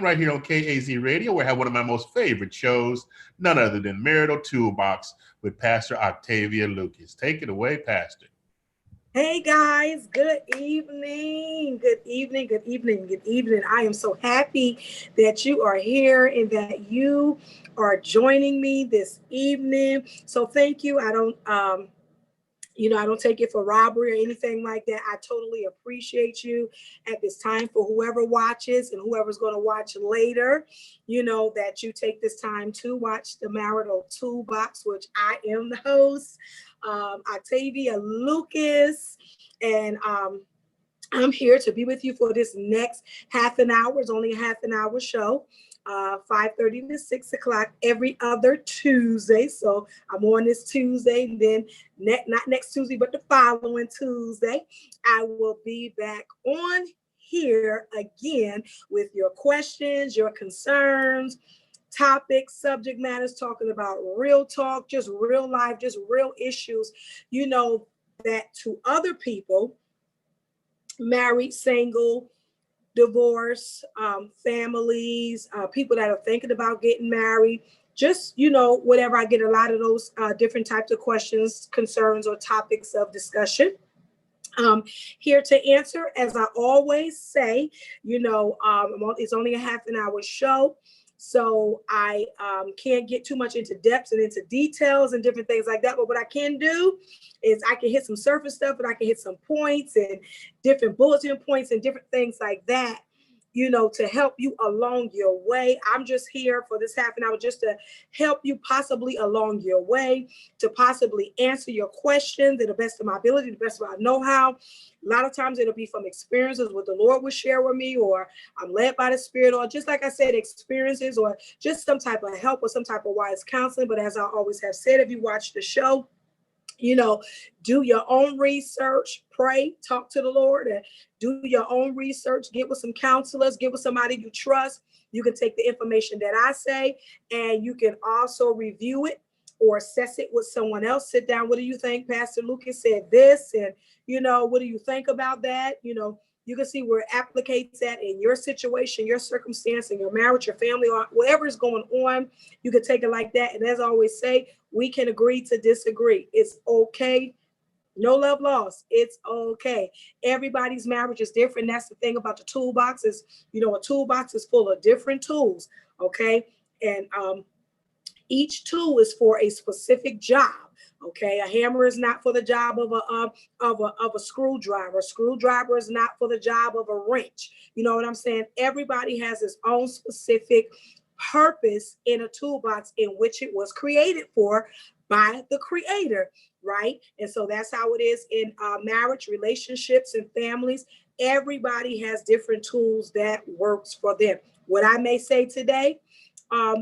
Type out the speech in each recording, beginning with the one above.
right here on KAZ Radio, where I have one of my most favorite shows, none other than Marital Toolbox with Pastor Octavia Lucas. Take it away, Pastor. Hey guys, good evening. Good evening. Good evening. Good evening. I am so happy that you are here and that you are joining me this evening. So thank you. I don't take it for robbery or anything like that. I totally appreciate you at this time for whoever watches and whoever's going to watch later, that you take this time to watch the Marital Toolbox, which I am the host, Octavia Lucas. And I'm here to be with you for this next half an hour. It's only a half an hour show. 5:30 to 6 o'clock every other Tuesday. So I'm on this Tuesday, and then not next Tuesday, but the following Tuesday, I will be back on here again with your questions, your concerns, topics, subject matters, talking about real talk, just real life, just real issues, that to other people, married, single, divorce, families, people that are thinking about getting married, just, whatever. I get a lot of those different types of questions, concerns, or topics of discussion. Here to answer, as I always say, it's only a half an hour show. So I can't get too much into depths and into details and different things like that. But what I can do is I can hit some surface stuff, and I can hit some points and different bulletin points and different things like that, to help you along your way. I'm just here for this half an hour just to help you possibly along your way, to possibly answer your questions to the best of my ability, the best of my know-how. A lot of times it'll be from experiences what the Lord will share with me, or I'm led by the Spirit, or just like I said, experiences, or just some type of help or some type of wise counseling. But as I always have said, if you watch the show, do your own research, pray, talk to the Lord, and do your own research. Get with some counselors, get with somebody you trust. You can take the information that I say, and you can also review it or assess it with someone else. Sit down. What do you think? Pastor Lucas said this, and what do you think about that? You can see where it applicates that in your situation, your circumstance, in your marriage, your family, or whatever is going on. You can take it like that. And as I always say, we can agree to disagree. It's okay. No love lost. It's okay. Everybody's marriage is different. That's the thing about the toolbox is, a toolbox is full of different tools. Okay. And each tool is for a specific job. Okay, a hammer is not for the job of a screwdriver. A screwdriver is not for the job of a wrench. You know what I'm saying? Everybody has its own specific purpose in a toolbox in which it was created for by the Creator, right? And so that's how it is in marriage, relationships, and families. Everybody has different tools that works for them. What I may say today,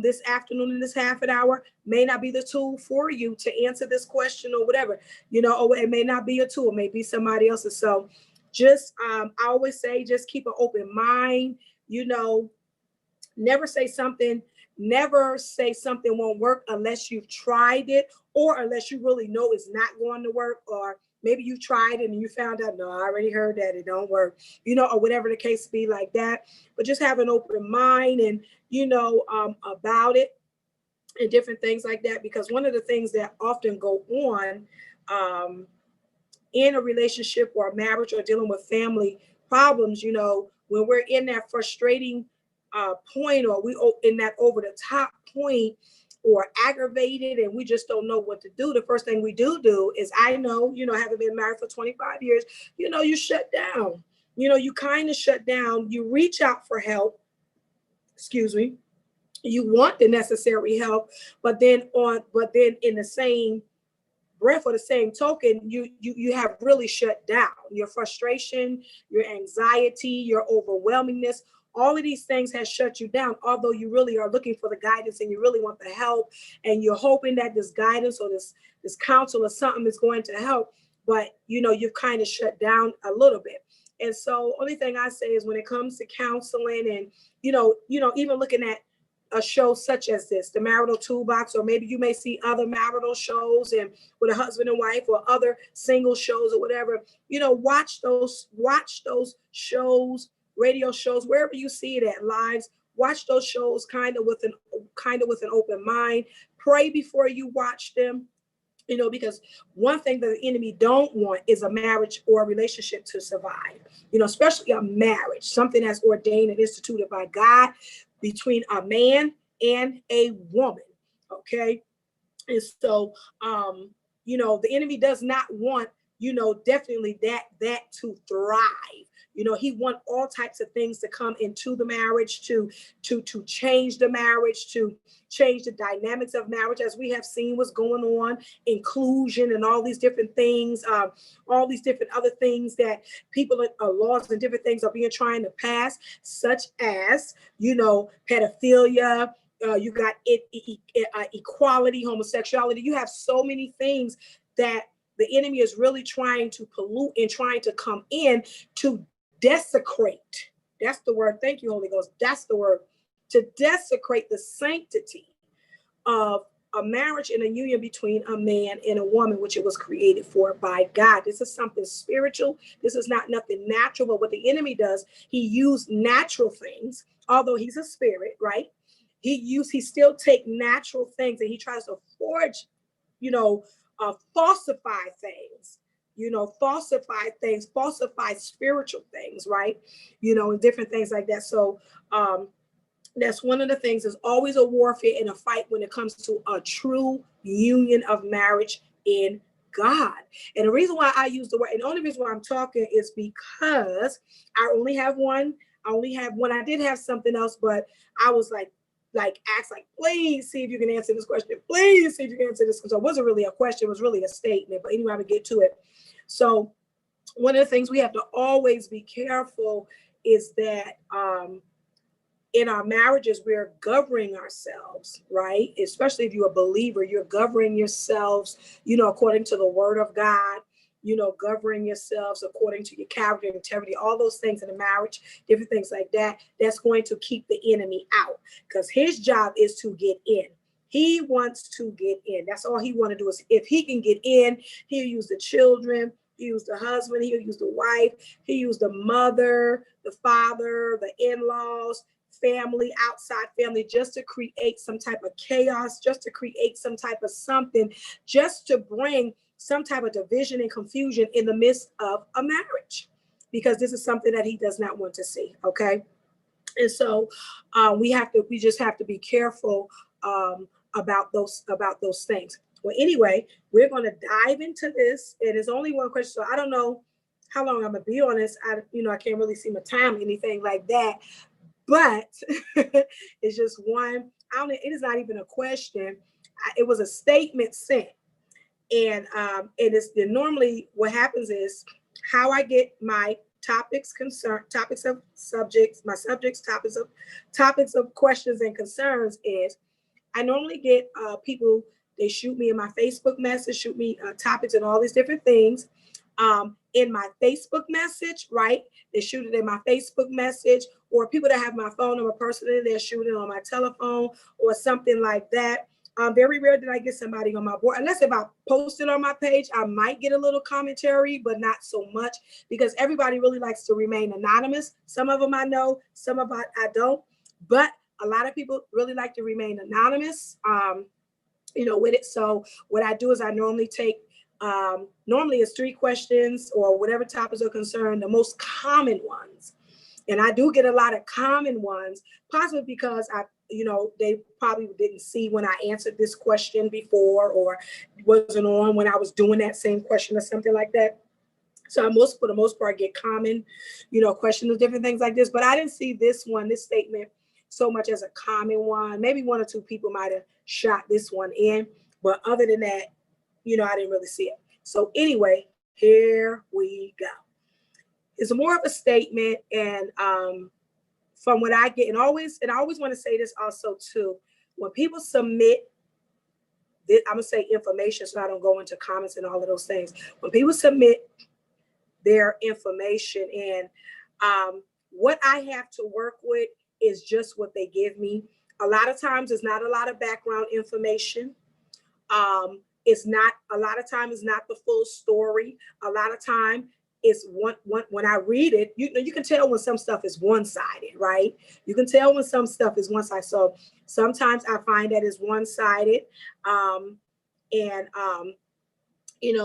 this afternoon in this half an hour may not be the tool for you to answer this question or whatever, or it may not be a tool, it may be somebody else's. So just, I always say, just keep an open mind, never say something won't work unless you've tried it, or unless you really know it's not going to work, or maybe you tried it and you found out, no, I already heard that it don't work, or whatever the case be like that. But just have an open mind and, about it and different things like that. Because one of the things that often go on in a relationship or a marriage or dealing with family problems, when we're in that frustrating point, or we in that over the top point, or aggravated, and we just don't know what to do, the first thing we do is, I know, having been married for 25 years, you shut down. You kind of shut down. You reach out for help. Excuse me. You want the necessary help, but then in the same breath or the same token, you have really shut down. Your frustration, your anxiety, your overwhelmingness, all of these things has shut you down, although you really are looking for the guidance and you really want the help, and you're hoping that this guidance or this counsel or something is going to help, but you've kind of shut down a little bit. And so only thing I say is, when it comes to counseling and even looking at a show such as this, the Marital Toolbox, or maybe you may see other marital shows and with a husband and wife, or other single shows or whatever, watch those shows, radio shows, wherever you see it at, lives. watch those shows kind of with an open mind. Pray before you watch them. Because one thing that the enemy don't want is a marriage or a relationship to survive, especially a marriage, something that's ordained and instituted by God between a man and a woman. Okay. And so, the enemy does not want, definitely that to thrive. He want all types of things to come into the marriage to change the marriage, to change the dynamics of marriage, as we have seen what's going on, inclusion and all these different things, all these different other things that people, laws and different things are being trying to pass, such as, pedophilia. You got equality, homosexuality. You have so many things that the enemy is really trying to pollute and trying to come in to desecrate. That's the word. Thank you, Holy Ghost. That's the word. To desecrate the sanctity of a marriage and a union between a man and a woman, which it was created for by God. This is something spiritual. This is not nothing natural. But what the enemy does, he used natural things, although he's a spirit, right? He still take natural things and he tries to forge, falsify things, falsify spiritual things, right? And different things like that. So that's one of the things. There's always a warfare and a fight when it comes to a true union of marriage in God. And the reason why I use the word, and the only reason why I'm talking is because I only have one. I did have something else, but I was asked, please see if you can answer this question. Please see if you can answer this. So it wasn't really a question, it was really a statement. But anyway, I would get to it. So one of the things we have to always be careful is that in our marriages, we're governing ourselves, right? Especially if you're a believer, you're governing yourselves, according to the word of God, governing yourselves according to your character, integrity, all those things in a marriage, different things like that. That's going to keep the enemy out, because his job is to get in. He wants to get in. That's all he wants to do. Is if he can get in, he'll use the children, he'll use the husband, he'll use the wife, he'll use the mother, the father, the in-laws, family, outside family, just to create some type of chaos, just to create some type of something, just to bring some type of division and confusion in the midst of a marriage, because this is something that he does not want to see. Okay. And so we just have to be careful about those things. Well, anyway, we're going to dive into this. And there's only one question. So I don't know how long I'm going to be on this. I can't really see my time, anything like that. But it's just one. It is not even a question. It was a statement sent. And normally what happens is how I get my topics of questions and concerns is I normally get people, they shoot me in my Facebook message, shoot me topics and all these different things in my Facebook message, right? They shoot it in my Facebook message, or people that have my phone number personally, they're shooting on my telephone or something like that. Very rare that I get somebody on my board, unless if I post it on my page, I might get a little commentary, but not so much, because everybody really likes to remain anonymous. Some of them I know, some of them I don't, but a lot of people really like to remain anonymous, with it. So what I do is I normally take, normally it's 3 questions or whatever topics are concerned, the most common ones. And I do get a lot of common ones, possibly because they probably didn't see when I answered this question before, or wasn't on when I was doing that same question or something like that. So for the most part, get common, questions, different things like this. But I didn't see this statement so much as a common one. Maybe 1 or 2 people might have shot this one in. But other than that, I didn't really see it. So anyway, here we go. It's more of a statement, and from what I get, and I always want to say this also too, when people submit, I'm gonna say information, so I don't go into comments and all of those things. When people submit their information, and what I have to work with is just what they give me. A lot of times, it's not a lot of background information. It's not a lot of time. It's not the full story. A lot of time, it's one when I read it, you can tell when some stuff is one-sided, right? You can tell when some stuff is one-sided. So sometimes I find that it's one-sided. And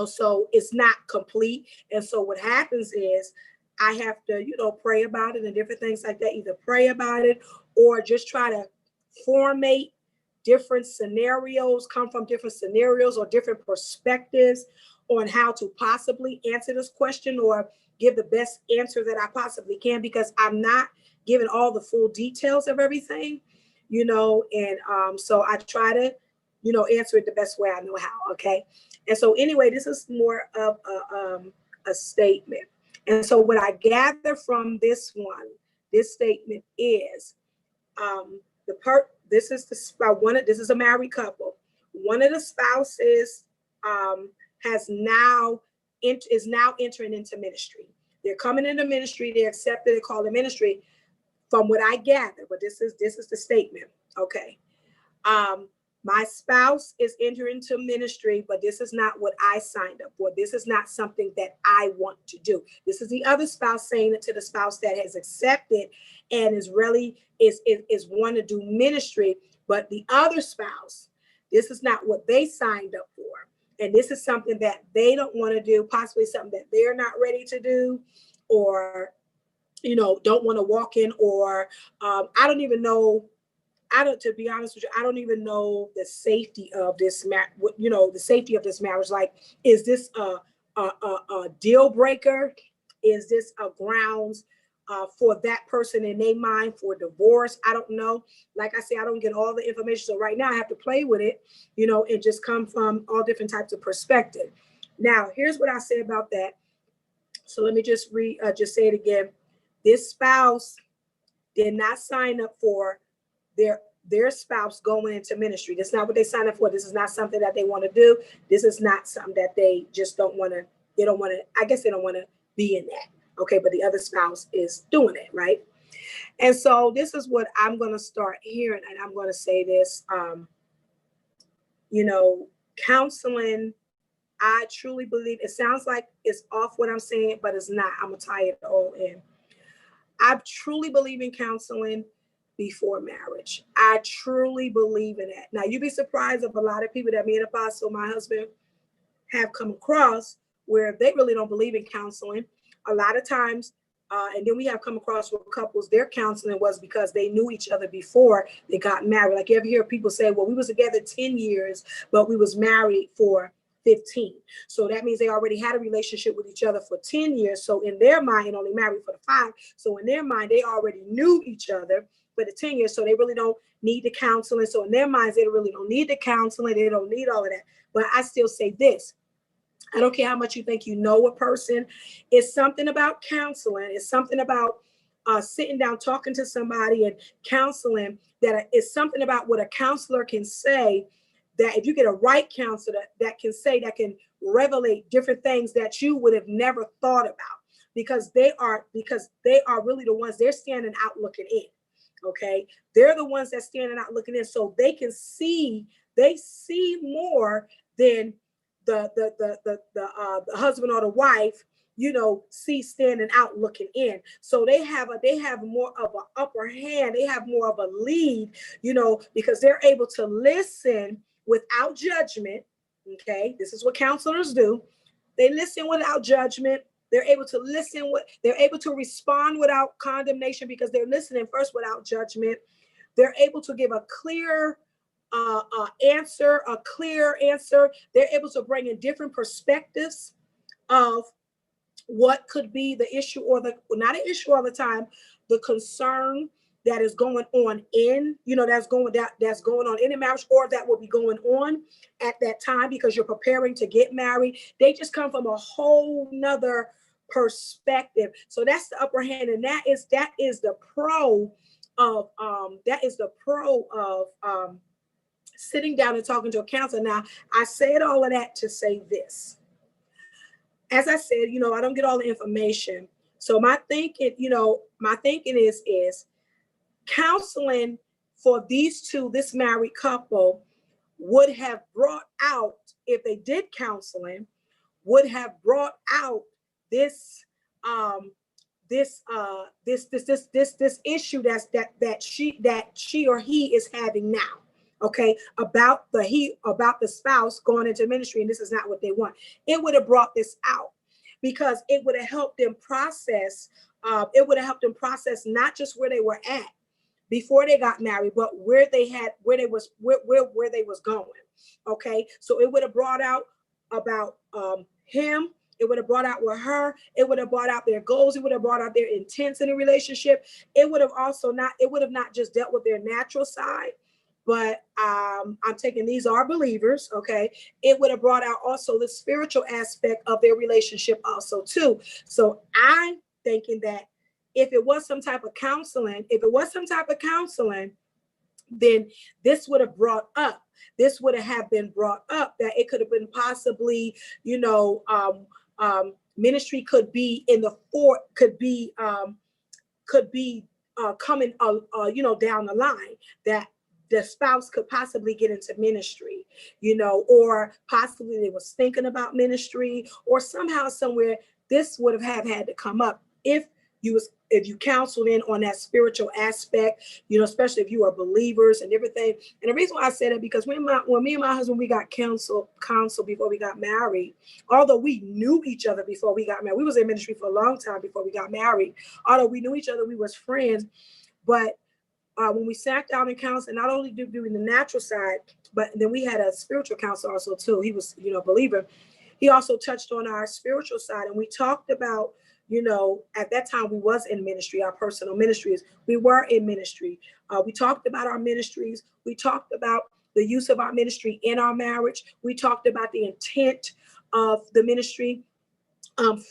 so it's not complete. And so what happens is I have to, pray about it and different things like that, either pray about it or just try to formate different scenarios, come from different scenarios or different perspectives on how to possibly answer this question or give the best answer that I possibly can, because I'm not giving all the full details of everything, and so I try to, answer it the best way I know how. Okay. And so anyway, this is more of a statement. And so what I gather from this statement is this is this is a married couple. One of the spouses is now entering into ministry. They're coming into ministry. They accept it. They call it ministry. From what I gather, but this is the statement. Okay. My spouse is entering into ministry, but this is not what I signed up for. This is not something that I want to do. This is the other spouse saying it to the spouse that has accepted and is really is want to do ministry, but the other spouse, this is not what they signed up for. And this is something that they don't want to do, possibly something that they're not ready to do, or, don't want to walk in, or I don't even know. To be honest with you, I don't even know the safety of this the safety of this marriage. Like, is this a deal breaker? Is this a grounds for that person in their mind for divorce? I don't know. Like I say, I don't get all the information. So right now I have to play with it, and just come from all different types of perspective. Now, here's what I say about that. So let me just say it again. This spouse did not sign up for their spouse going into ministry. That's not what they signed up for. This is not something that they want to do. This is not something that they just don't want to. They don't want to. I guess they don't want to be in that. Okay, but the other spouse is doing it, right? And so this is what I'm going to start hearing, and I'm going to say this. Counseling. I truly believe it sounds like it's off what I'm saying, but it's not. I'm gonna tie it all in. I truly believe in counseling before marriage. I truly believe in that. Now, you'd be surprised of a lot of people that me and Apostle, my husband, have come across where they really don't believe in counseling. A lot of times, and then we have come across with couples, their counseling was because they knew each other before they got married. Like, you ever hear people say, well, we was together 10 years, but we was married for 15. So that means they already had a relationship with each other for 10 years. So in their mind, only married for the 5. So in their mind, they already knew each other for the 10 years. So they really don't need the counseling. So in their minds, they really don't need the counseling. They don't need all of that. But I still say this. I don't care how much you think you know a person. It's something about counseling. It's something about sitting down, talking to somebody and counseling, that is something about what a counselor can say, that if you get a right counselor that can say, that can revelate different things that you would have never thought about, because they are really the ones, they're standing out looking in. Okay. They're the ones that standing out looking in. So they see more than the husband or the wife, see standing out looking in. So they have more of an upper hand. They have more of a lead, because they're able to listen without judgment. Okay. This is what counselors do. They listen without judgment. They're able to they're able to respond without condemnation, because they're listening first without judgment. They're able to give a clear answer. They're able to bring in different perspectives of what could be the issue, or not an issue all the time, the concern that is going on that's going on in the marriage, or that will be going on at that time, because you're preparing to get married. They just come from a whole nother perspective. So that's the upper hand, and that is the pro of sitting down and talking to a counselor. Now, I said all of that to say this. As I said, I don't get all the information. So my thinking is counseling for this married couple would have brought out, if they did counseling, would have brought out this this issue that she or he is having now, okay, about the spouse going into ministry, and this is not what they want. It would have brought this out, because it would have helped them process. It would have helped them process not just where they were at before they got married, but where they was going. Okay, so it would have brought out about him. It would have brought out with her. It would have brought out their goals. It would have brought out their intents in a relationship. It would have also not. It would have not just dealt with their natural side, but I'm taking, these are believers. Okay, it would have brought out also the spiritual aspect of their relationship also too. So I'm thinking that if it was some type of counseling, then this would have brought up. This would have been brought up, that it could have been possibly, ministry could be in the fort, could be coming, down the line, that the spouse could possibly get into ministry, or possibly they was thinking about ministry, or somehow, somewhere, this would have had to come up if you counseled in on that spiritual aspect, especially if you are believers and everything. And the reason why I said that, because when me and my husband, we got counsel before we got married, although we knew each other before we got married. We was in ministry for a long time before we got married. Although we knew each other, we was friends. But when we sat down in counseling, not only doing the natural side, but then we had a spiritual counselor also too. He was, a believer. He also touched on our spiritual side, and we talked about, at that time we was in ministry, our personal ministries. We were in ministry. We talked about our ministries. We talked about the use of our ministry in our marriage. We talked about the intent of the ministry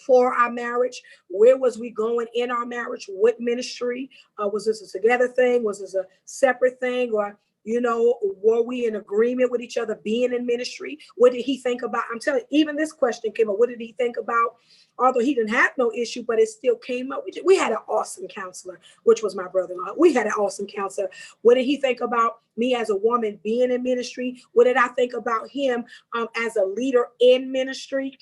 for our marriage. Where was we going in our marriage? What ministry? Was this a together thing? Was this a separate thing? Or, were we in agreement with each other being in ministry? What did he think about? I'm telling you, even this question came up. What did he think about? Although he didn't have no issue, but it still came up. We had an awesome counselor, which was my brother-in-law. We had an awesome counselor. What did he think about me as a woman being in ministry? What did I think about him as a leader in ministry?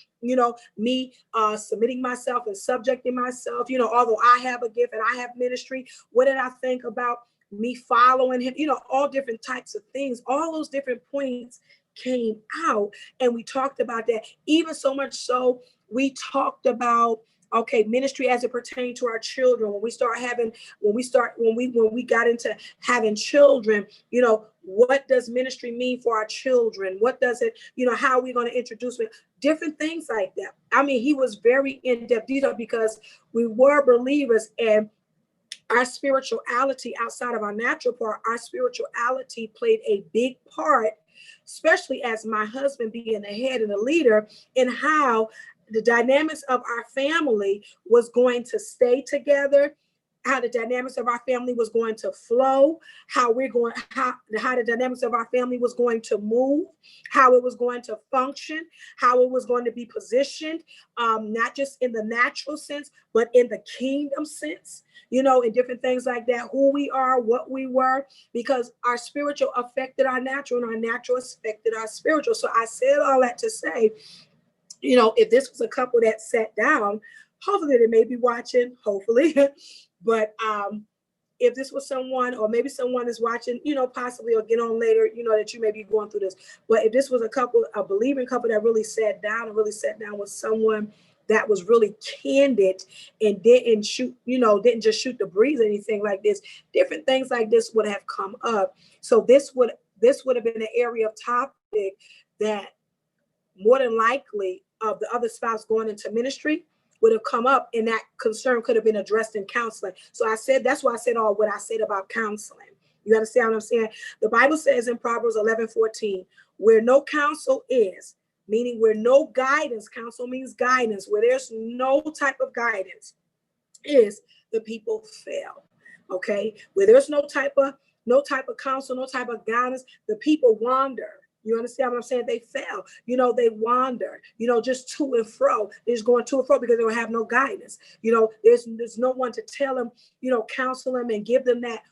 Me submitting myself and subjecting myself, although I have a gift and I have ministry. What did I think about me following him? All different types of things. All those different points came out, and we talked about that. Even so much so, we talked about, okay, ministry as it pertains to our children. When we got into having children, what does ministry mean for our children? What does it, how are we going to introduce them? Different things like that. I mean, he was very in-depth detail, because we were believers, and our spirituality outside of our natural part, our spirituality played a big part, especially as my husband being the head and the leader, in how the dynamics of our family was going to stay together, how the dynamics of our family was going to flow, how the dynamics of our family was going to move, how it was going to function, how it was going to be positioned, not just in the natural sense, but in the kingdom sense, and different things like that, who we are, what we were, because our spiritual affected our natural, and our natural affected our spiritual. So I said all that to say, if this was a couple that sat down, hopefully they may be watching, hopefully. But if this was someone, or maybe someone is watching, possibly, or get on later, that you may be going through this. But if this was a believing couple that really sat down with someone that was really candid and didn't just shoot the breeze or anything like this, different things like this would have come up. So this would have been an area of topic that more than likely of the other spouse going into ministry would have come up, and that concern could have been addressed in counseling. So that's why I said all what I said about counseling. You understand what I'm saying? The Bible says in Proverbs 11:14, where no counsel is, meaning where no guidance, counsel means guidance, where there's no type of guidance, is the people fail. Okay, where there's no type of counsel, no type of guidance, the people wander. You understand what I'm saying? They fail. They wander, just to and fro. They're just going to and fro because they don't have no guidance. There's no one to tell them, counsel them and give them that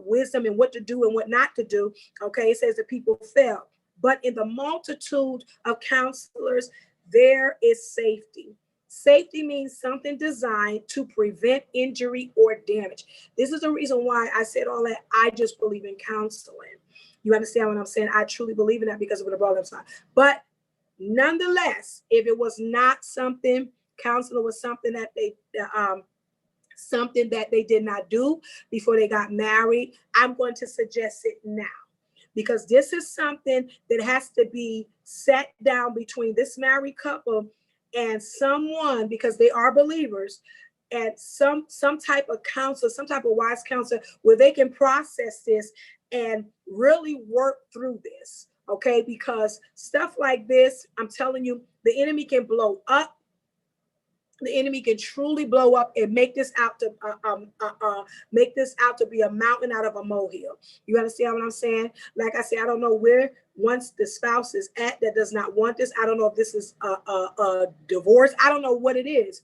wisdom and what to do and what not to do. Okay, it says the people fail. But in the multitude of counselors, there is safety. Safety means something designed to prevent injury or damage. This is the reason why I said all that. I just believe in counseling. You understand what I'm saying? I truly believe in that because of the brother side. But nonetheless, if it was not something, counseling was something that they did not do before they got married, I'm going to suggest it now, because this is something that has to be set down between this married couple and someone, because they are believers, and some type of counselor, some type of wise counselor, where they can process this and really work through this. Okay, because stuff like this, I'm telling you, the enemy can blow up. The enemy can truly blow up and make this out to be a mountain out of a molehill. You understand what I'm saying? Like I said, I don't know where once the spouse is at that does not want this. I don't know if this is a divorce. I don't know what it is,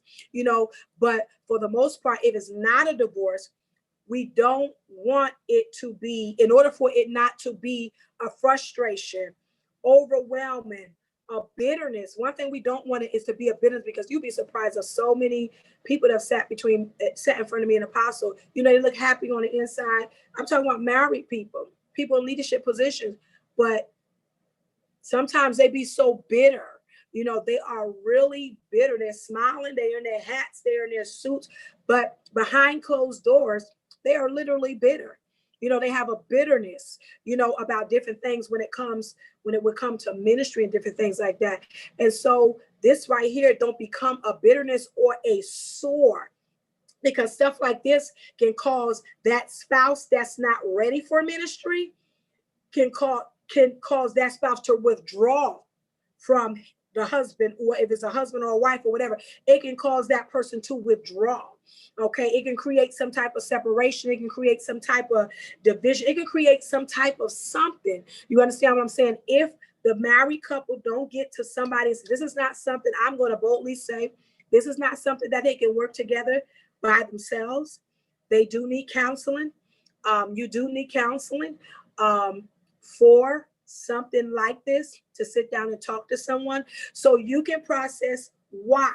but for the most part, if it's not a divorce, we don't want it to be, in order for it not to be a frustration, overwhelming, a bitterness. One thing we don't want it is to be a bitterness, because you'd be surprised of so many people that have sat in front of me, an apostle. They look happy on the inside. I'm talking about married people in leadership positions, but sometimes they be so bitter. They are really bitter. They're smiling, they're in their hats, they're in their suits, but behind closed doors, they are literally bitter. They have a bitterness, about different things when it would come to ministry and different things like that. And so this right here don't become a bitterness or a sore, because stuff like this can cause that spouse that's not ready for ministry, can cause that spouse to withdraw from the husband, or if it's a husband or a wife or whatever, it can cause that person to withdraw. Okay, it can create some type of separation. It can create some type of division. It can create some type of something. You understand what I'm saying? If the married couple don't get to somebody, this is not something, I'm going to boldly say, this is not something that they can work together by themselves. They do need counseling. You do need counseling for something like this, to sit down and talk to someone so you can process why.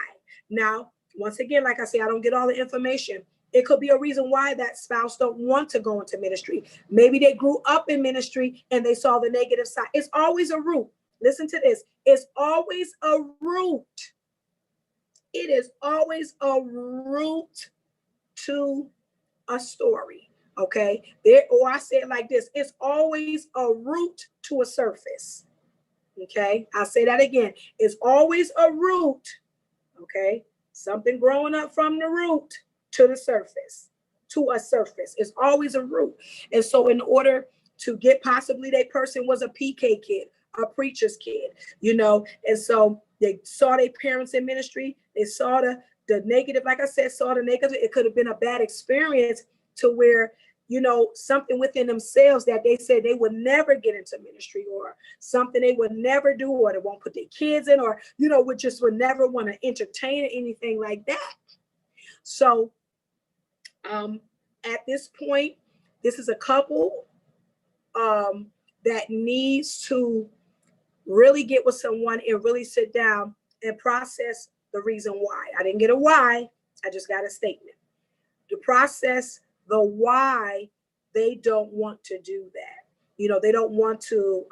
Now, once again, like I say, I don't get all the information. It could be a reason why that spouse don't want to go into ministry. Maybe they grew up in ministry and they saw the negative side. It's always a root. Listen to this. It's always a root. It is always a root to a story. Okay. Or I say it like this. It's always a root to a surface. Okay. I'll say that again. It's always a root. Okay. Something growing up from the root to the surface, to a surface. It's always a root. And so in order to get, possibly that person was a PK kid, a preacher's kid, and so they saw their parents in ministry. They saw the negative, like I said, saw the negative. It could have been a bad experience to where, something within themselves that they said they would never get into ministry, or something they would never do, or they won't put their kids in, or, would never want to entertain or anything like that. So at this point, this is a couple that needs to really get with someone and really sit down and process the reason why. I didn't get a why, I just got a statement. To process the why they don't want to do that. They don't want to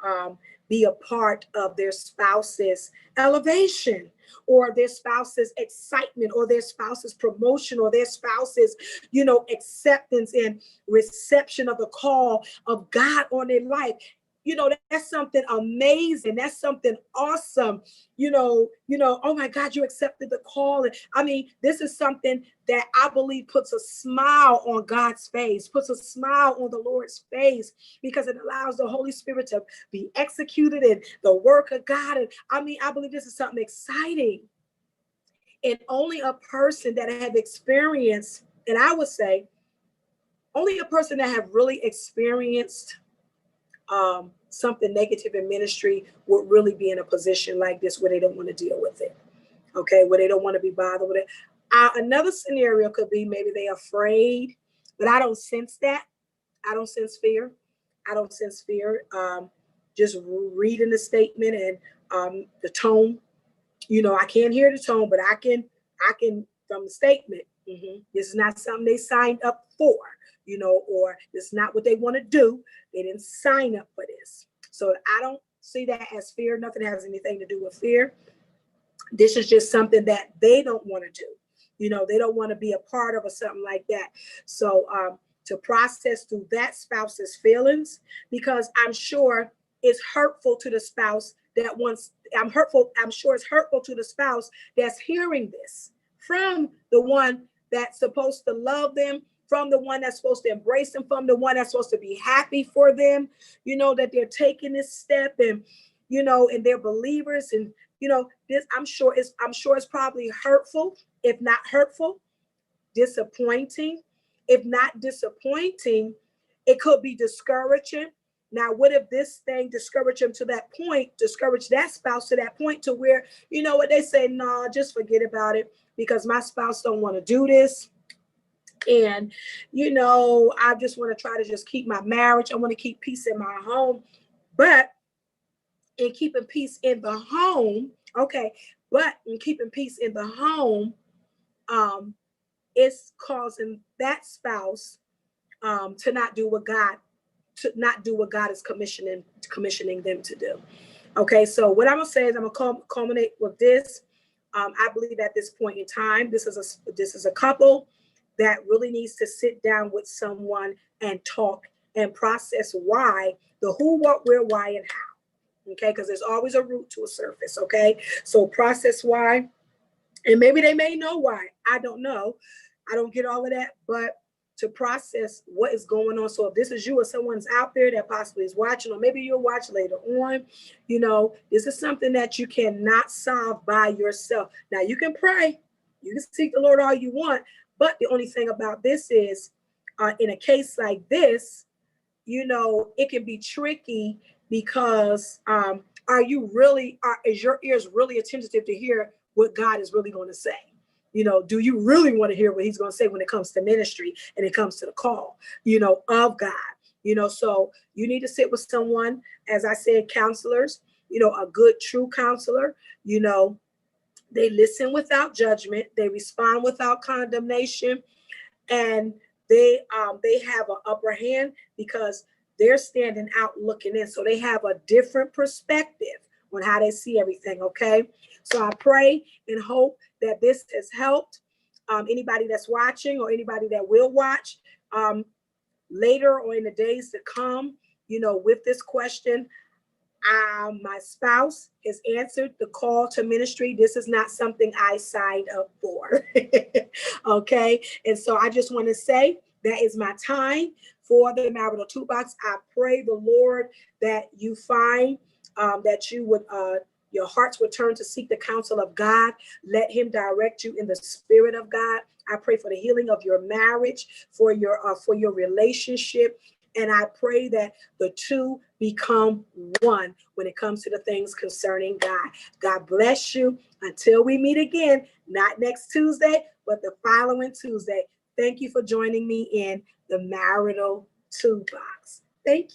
be a part of their spouse's elevation, or their spouse's excitement, or their spouse's promotion, or their spouse's, acceptance and reception of the call of God on their life. That's something amazing. That's something awesome. Oh my God, you accepted the call. And I mean, this is something that I believe puts a smile on God's face, puts a smile on the Lord's face, because it allows the Holy Spirit to be executed in the work of God. And I mean, I believe this is something exciting. And only a person that have experienced, and I would say, only a person that have really experienced something negative in ministry would really be in a position like this where they don't want to deal with it. Okay, where they don't want to be bothered with it. Another scenario could be maybe they're afraid, but I don't sense that. I don't sense fear. I don't sense fear. Just reading the statement and the tone. I can't hear the tone, but I can I can, from the statement, this is not something they signed up for, or this is not what they want to do. They didn't sign up for this. So I don't see that as fear. Nothing has anything to do with fear. This is just something that they don't want to do. They don't want to be a part of or something like that. So to process through that spouse's feelings, because I'm sure it's hurtful to the spouse that wants, I'm sure it's hurtful to the spouse that's hearing this from the one that's supposed to love them, from the one that's supposed to embrace them, from the one that's supposed to be happy for them, that they're taking this step, and and they're believers, and this, I'm sure it's probably hurtful, if not hurtful, disappointing. If not disappointing, it could be discouraging. Now, what if this thing discouraged him to that point, discourage that spouse to that point to where, what they say, no, just forget about it because my spouse don't want to do this. And, I just want to try to just keep my marriage. I want to keep peace in my home. But in keeping peace in the home, okay, but in keeping peace in the home, it's causing that spouse to not do what God is commissioning them to do. Okay, so what I'm gonna say is I'm gonna culminate with this. I believe at this point in time, this is a couple that really needs to sit down with someone and talk and process why, the who, what, where, why, and how. Okay, because there's always a root to a surface. Okay, so process why, and maybe they may know why. I don't know. I don't get all of that, but to process what is going on. So if this is you or someone's out there that possibly is watching, or maybe you'll watch later on, this is something that you cannot solve by yourself. Now you can pray, you can seek the Lord all you want, but the only thing about this is, in a case like this, it can be tricky because is your ears really attentive to hear what God is really going to say? Do you really want to hear what he's going to say when it comes to ministry and it comes to the call, of God? So you need to sit with someone, as I said, counselors, a good, true counselor, they listen without judgment, they respond without condemnation, and they have an upper hand because they're standing out looking in. So they have a different perspective on how they see everything. Okay. So I pray and hope that this has helped anybody that's watching or anybody that will watch later or in the days to come, with this question. My spouse has answered the call to ministry. This is not something I signed up for. Okay. And so I just want to say that is my time for the Marital Toolbox. I pray the Lord that you find that you would, your hearts would turn to seek the counsel of God. Let him direct you in the spirit of God. I pray for the healing of your marriage, for your relationship. And I pray that the two become one when it comes to the things concerning God. God bless you. Until we meet again, not next Tuesday, but the following Tuesday. Thank you for joining me in the Marital Toolbox. Thank you.